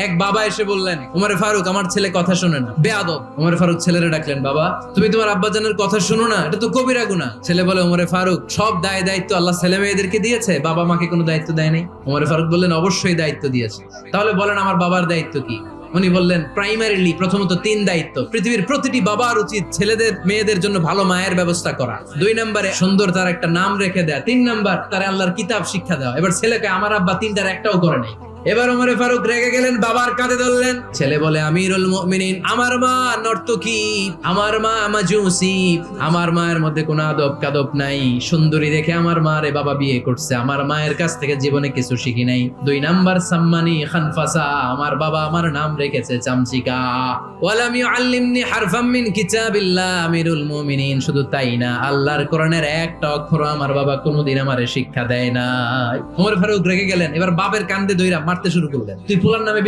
এক বাবা এসে বললেন, উমরে ফারুক আমার ছেলে কথা শোনে না, বেয়াদব। উমরে ফারুক ছেলেরে ডাকলেন, বাবা তুমি তোমার আব্বাজানের কথা শোনো না, এটা তো কবিরা গুনাহ। ছেলে বলে, উমরে ফারুক সব দায় দায়িত্ব আল্লাহ ছেলে মেয়েদেরকে দিয়েছে, বাবা মাকে কোনো দায়িত্ব দেয় নাই। উমরে ফারুক বললেন, অবশ্যই দায়িত্ব দিয়েছে। তাহলে বলেন আমার বাবার দায়িত্ব কি? উনি বললেন, প্রাইমারিলি প্রথমত 3 দায়িত্ব। পৃথিবীর প্রতিটি বাবার উচিত ছেলেদের মেয়েদের জন্য ভালো মায়ের ব্যবস্থা করা। 2 নম্বরে সুন্দর তার একটা নাম রেখে দেয়া। 3 নাম্বার তার আল্লাহর কিতাব শিক্ষা দেওয়া। এবার ছেলেকে আমার আব্বা 3টার একটাও করে নাই। এবার ওমরে ফারুক রেগে গেলেন, বাবার কাঁধে ধরলেন। ছেলে বলে, আমিরুল মুমিনিন, আমার মা নর্তকী, আমার মা মাজুসি, আমার মায়ের মধ্যে কোনো আদব কাদব নাই, সুন্দরী দেখে আমার মা রে বাবা বিয়ে করছে, আমার মায়ের কাছ থেকে জীবনে কিছু শিখি নাই। 2 নাম্বার সাম্মানি খানফাসা, আমার বাবা আমার নাম রেখেছে চামচিকা। ওয়ালাম ইউআল্লিমনি হারফাম মিন কিতাবিল্লাহ, আমিরুল মুমিনিন, শুধু তাই না, আল্লাহর কোরআনের একটা অক্ষর আমার বাবা কোনোদিন আমারে শিক্ষা দেয় না। ওমর ফারুক রেগে গেলেন, এবার বাপের কান্দে দইরা মারতে শুরু করলেন। তুই ফুলার নামে